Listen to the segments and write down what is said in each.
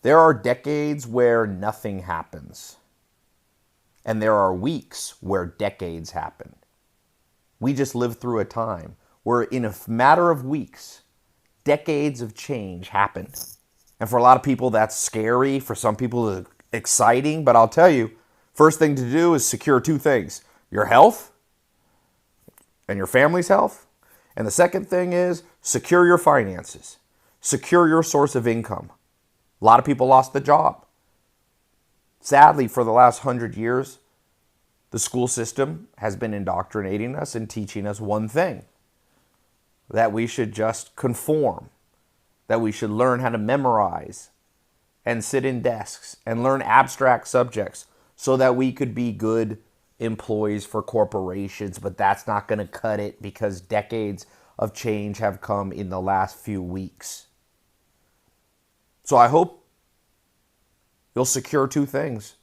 There are decades where nothing happens, and there are weeks where decades happen. We just lived through a time where, in a matter of weeks, decades of change happened. And for a lot of people, that's scary. For some people, it's exciting. But I'll tell you, first thing to do is secure two things: your health and your family's health. And the second thing is secure your finances, secure your source of income. A lot of people lost the job. Sadly, for the last 100 years, the school system has been indoctrinating us and teaching us one thing: that we should just conform, that we should learn how to memorize and sit in desks and learn abstract subjects so that we could be good employees for corporations. But that's not going to cut it, because decades of change have come in the last few weeks. So I hope you'll secure two things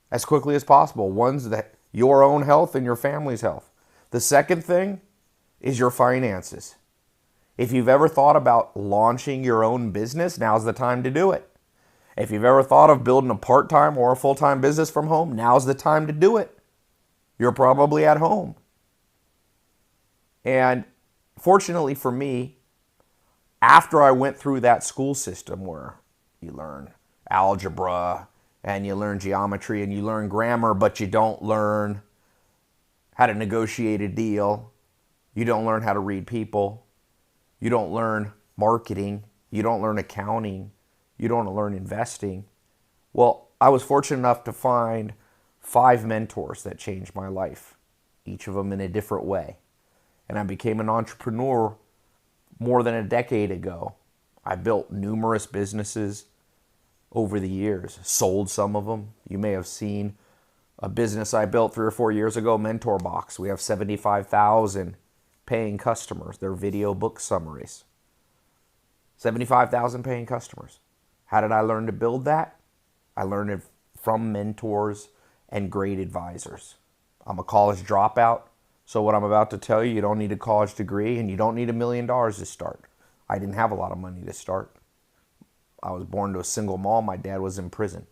as quickly as possible. One's that your own health and your family's health. The second thing is your finances. If you've ever thought about launching your own business, now's the time to do it. If you've ever thought of building a part-time or a full-time business from home, now's the time to do it. You're probably at home. And fortunately for me, after I went through that school system where you learn algebra and you learn geometry and you learn grammar, but you don't learn how to negotiate a deal, you don't learn how to read people, you don't learn marketing, you don't learn accounting, you don't learn investing. Well, I was fortunate enough to find 5 mentors that changed my life, each of them in a different way. And I became an entrepreneur more than a decade ago. I built numerous businesses over the years, sold some of them. You may have seen a business I built 3 or 4 years ago, Mentor Box. We have 75,000 paying customers. They're video book summaries. 75,000 paying customers. How did I learn to build that? I learned it from mentors and great advisors. I'm a college dropout, so what I'm about to tell you, you don't need a college degree and you don't need $1 million to start. I didn't have a lot of money to start. I was born to a single mom. My dad was in prison.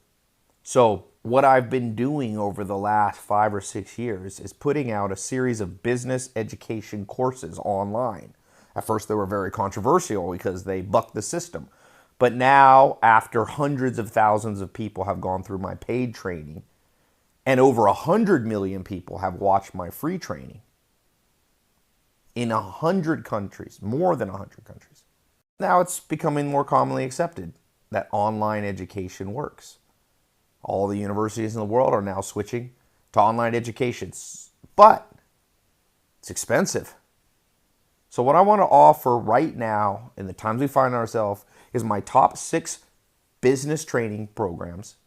So what I've been doing over the last 5 or 6 years is putting out a series of business education courses online. At first they were very controversial because they bucked the system. But now, after hundreds of thousands of people have gone through my paid training, and over 100 million people have watched my free training in 100 countries, more than 100 countries, now it's becoming more commonly accepted that online education works. All the universities in the world are now switching to online education, but it's expensive. So what I want to offer right now, in the times we find ourselves, is my top 6 business training programs.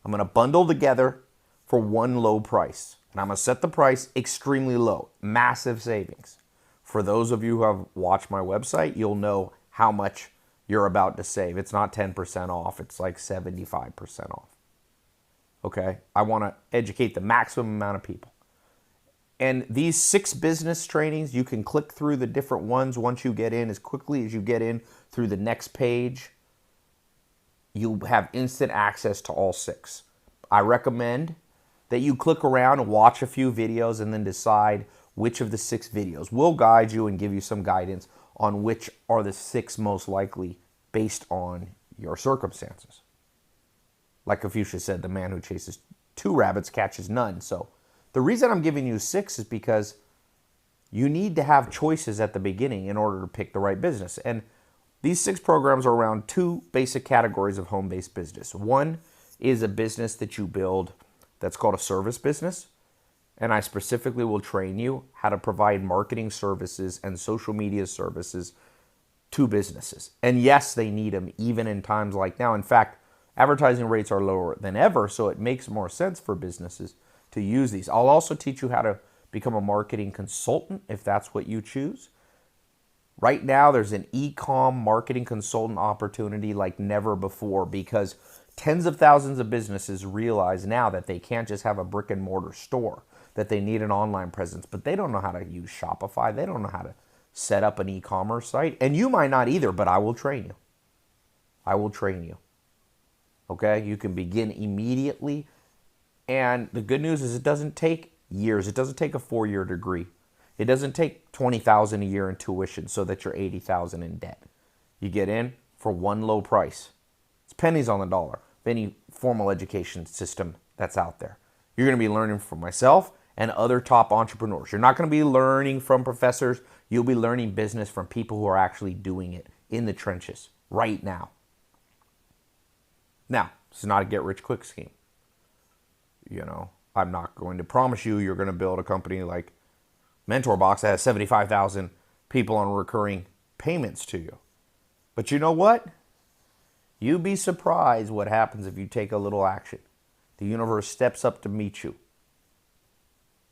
I'm going to bundle together for one low price. And I'm going to set the price extremely low, massive savings. For those of you who have watched my website, you'll know how much you're about to save. It's not 10% off, it's like 75% off. Okay? I want to educate the maximum amount of people. And these 6 business trainings, you can click through the different ones once you get in. As quickly as you get in through the next page, you have instant access to all 6. I recommend that you click around and watch a few videos and then decide which of the 6 videos. We'll guide you and give you some guidance on which are the 6 most likely based on your circumstances. Like Confucius said, the man who chases 2 rabbits catches none. So the reason I'm giving you 6 is because you need to have choices at the beginning in order to pick the right business. And these 6 programs are around 2 basic categories of home-based business. One is a business that you build that's called a service business. And I specifically will train you how to provide marketing services and social media services to businesses. And yes, they need them even in times like now. In fact, advertising rates are lower than ever, so it makes more sense for businesses to use these. I'll also teach you how to become a marketing consultant if that's what you choose. Right now, there's an e-com marketing consultant opportunity like never before, because tens of thousands of businesses realize now that they can't just have a brick and mortar store, that they need an online presence, but they don't know how to use Shopify. They don't know how to set up an e-commerce site. And you might not either, but I will train you. I will train you. Okay? You can begin immediately. And the good news is it doesn't take years. It doesn't take a 4-year degree. It doesn't take $20,000 a year in tuition so that you're $80,000 in debt. You get in for one low price. It's pennies on the dollar of any formal education system that's out there. You're going to be learning from myself and other top entrepreneurs. You're not going to be learning from professors. You'll be learning business from people who are actually doing it in the trenches right now. Now, this is not a get-rich-quick scheme. You know, I'm not going to promise you're going to build a company like MentorBox that has 75,000 people on recurring payments to you. But you know what? You'd be surprised what happens if you take a little action. The universe steps up to meet you.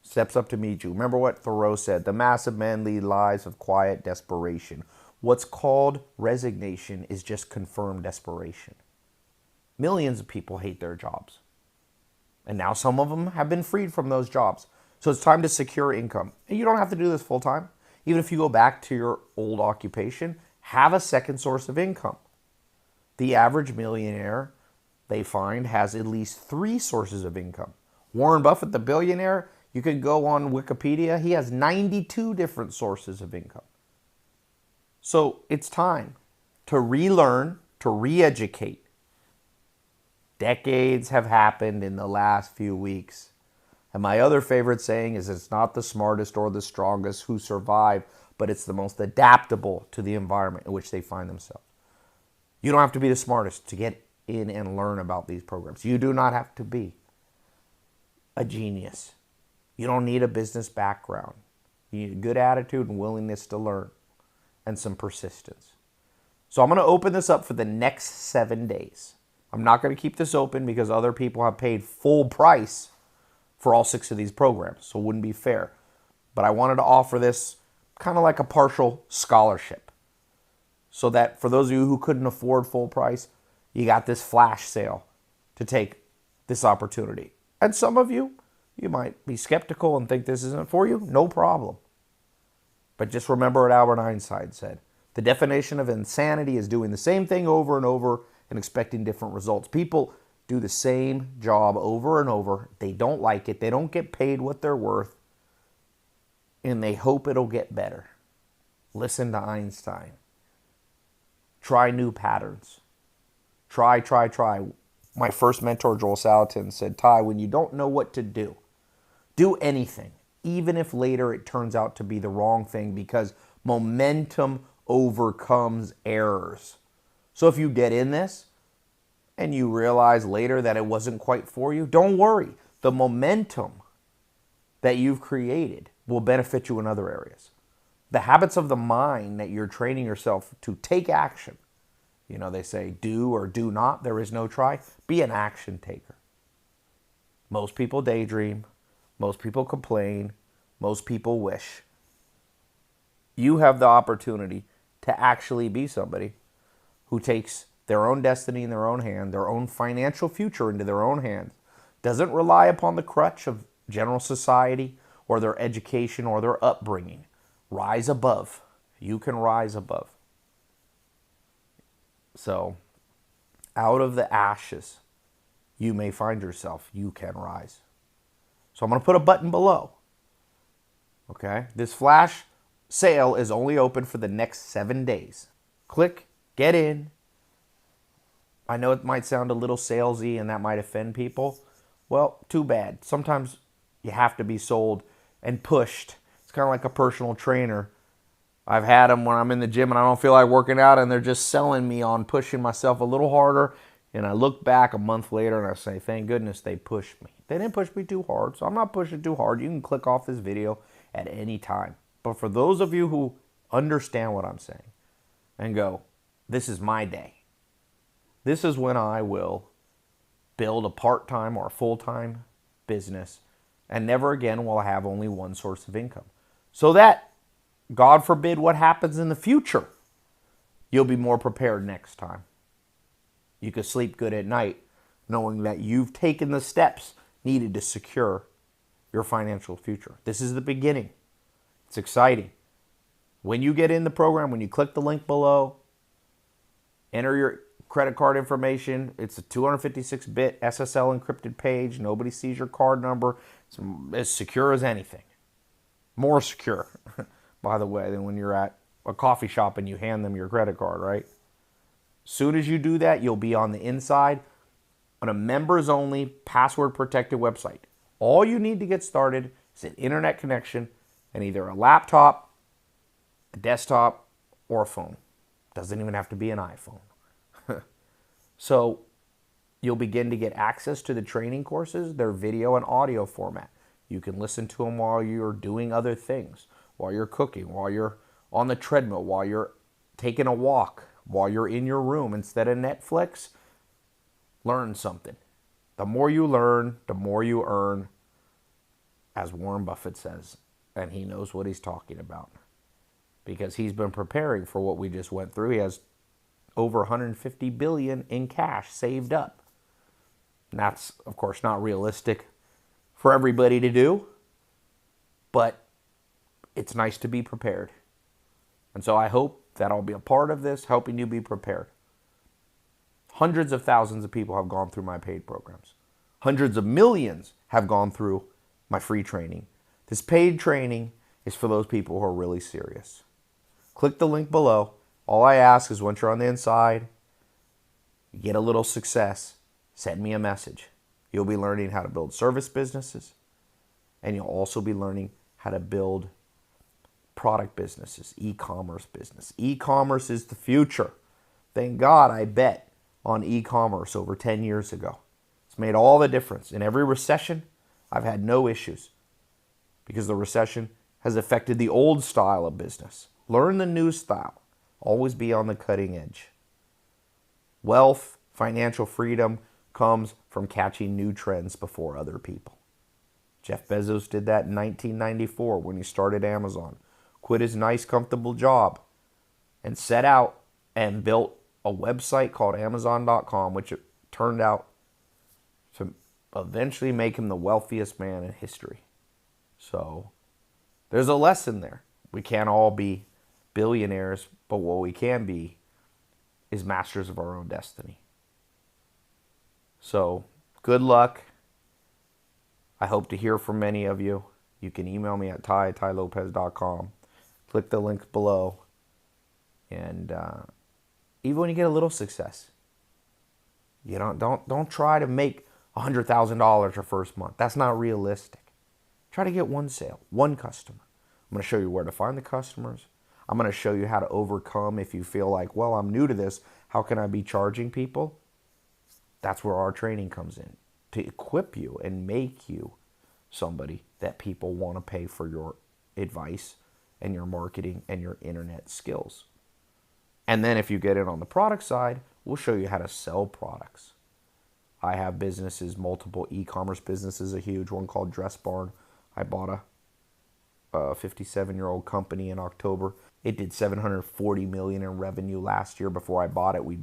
Steps up to meet you. Remember what Thoreau said, the mass of men lead lives of quiet desperation. What's called resignation is just confirmed desperation. Millions of people hate their jobs. And now some of them have been freed from those jobs. So it's time to secure income. And you don't have to do this full time. Even if you go back to your old occupation, have a second source of income. The average millionaire, they find, has at least 3 sources of income. Warren Buffett, the billionaire, you could go on Wikipedia, he has 92 different sources of income. So it's time to relearn, to re-educate. Decades have happened in the last few weeks. And my other favorite saying is it's not the smartest or the strongest who survive, but it's the most adaptable to the environment in which they find themselves. You don't have to be the smartest to get in and learn about these programs. You do not have to be a genius. You don't need a business background. You need a good attitude and willingness to learn and some persistence. So I'm going to open this up for the next 7 days. I'm not going to keep this open because other people have paid full price for all 6 of these programs, so it wouldn't be fair. But I wanted to offer this kind of like a partial scholarship so that for those of you who couldn't afford full price, you got this flash sale to take this opportunity. And some of you, you might be skeptical and think this isn't for you. No problem. But just remember what Albert Einstein said. The definition of insanity is doing the same thing over and over and expecting different results. People do the same job over and over. They don't like it. They don't get paid what they're worth. And they hope it'll get better. Listen to Einstein. Try new patterns. Try. My first mentor, Joel Salatin, said, Ty, when you don't know what to do anything, even if later it turns out to be the wrong thing, because momentum overcomes errors. So if you get in this and you realize later that it wasn't quite for you, don't worry. The momentum that you've created will benefit you in other areas. The habits of the mind that you're training yourself to take action. You know, they say do or do not. There is no try. Be an action taker. Most people daydream. Most people complain. Most people wish. You have the opportunity to actually be somebody who takes their own destiny in their own hand, their own financial future into their own hands, doesn't rely upon the crutch of general society or their education or their upbringing. Rise above. You can rise above. So, out of the ashes, you may find yourself. You can rise. So I'm going to put a button below. Okay? This flash sale is only open for the next 7 days. Click, get in. I know it might sound a little salesy and that might offend people. Well, too bad. Sometimes you have to be sold and pushed. It's kind of like a personal trainer. I've had them when I'm in the gym and I don't feel like working out and they're just selling me on pushing myself a little harder. And I look back a month later and I say, thank goodness they pushed me. They didn't push me too hard, so I'm not pushing too hard. You can click off this video at any time. But for those of you who understand what I'm saying and go, this is my day. This is when I will build a part-time or a full-time business and never again will I have only one source of income. So that, God forbid what happens in the future, you'll be more prepared next time. You can sleep good at night knowing that you've taken the steps needed to secure your financial future. This is the beginning. It's exciting. When you get in the program, when you click the link below, enter your credit card information. It's a 256-bit SSL encrypted page. Nobody sees your card number. It's as secure as anything. More secure, by the way, than when you're at a coffee shop and you hand them your credit card, right? Soon as you do that, you'll be on the inside on a members-only, password-protected website. All you need to get started is an internet connection and either a laptop, a desktop, or a phone. Doesn't even have to be an iPhone. So you'll begin to get access to the training courses. They're video and audio format. You can listen to them while you're doing other things, while you're cooking, while you're on the treadmill, while you're taking a walk, while you're in your room. Instead of Netflix, learn something. The more you learn, the more you earn, as Warren Buffett says. And he knows what he's talking about because he's been preparing for what we just went through. He has over 150 billion in cash saved up. And that's, of course, not realistic for everybody to do, but it's nice to be prepared. And so I hope that I'll be a part of this, helping you be prepared. Hundreds of thousands of people have gone through my paid programs. Hundreds of millions have gone through my free training. This paid training is for those people who are really serious. Click the link below. All I ask is once you're on the inside, you get a little success, send me a message. You'll be learning how to build service businesses, and you'll also be learning how to build product businesses, e-commerce business. E-commerce is the future. Thank God I bet on e-commerce over 10 years ago. It's made all the difference. In every recession, I've had no issues because the recession has affected the old style of business. Learn the new style. Always be on the cutting edge. Wealth, financial freedom comes from catching new trends before other people. Jeff Bezos did that in 1994 when he started Amazon. Quit his nice, comfortable job and set out and built a website called Amazon.com, which it turned out to eventually make him the wealthiest man in history. So there's a lesson there. We can't all be billionaires, but what we can be is masters of our own destiny. So good luck. I hope to hear from many of you. You can email me at ty@tylopez.com. Click the link below. And even when you get a little success, you don't try to make $100,000 your first month. That's not realistic. Try to get one sale, one customer. I'm going to show you where to find the customers. I'm going to show you how to overcome if you feel like, well, I'm new to this. How can I be charging people? That's where our training comes in, to equip you and make you somebody that people want to pay for your advice and your marketing and your internet skills. And then if you get in on the product side, we'll show you how to sell products. I have businesses, multiple e-commerce businesses, a huge one called Dress Barn. I bought a 57-year-old company in October. It did $740 million in revenue last year. Before I bought it, we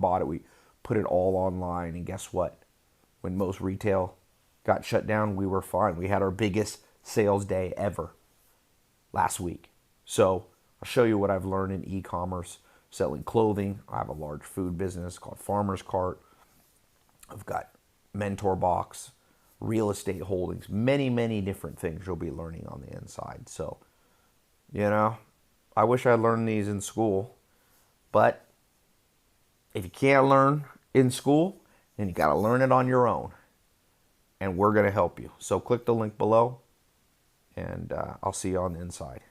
put it all online. And guess what? When most retail got shut down, we were fine. We had our biggest sales day ever last week. So I'll show you what I've learned in e-commerce, selling clothing. I have a large food business called Farmer's Cart. I've got Mentor Box, real estate holdings, many, many different things you'll be learning on the inside. So, I wish I learned these in school, but if you can't learn in school, then you got to learn it on your own, and we're going to help you. So click the link below, and I'll see you on the inside.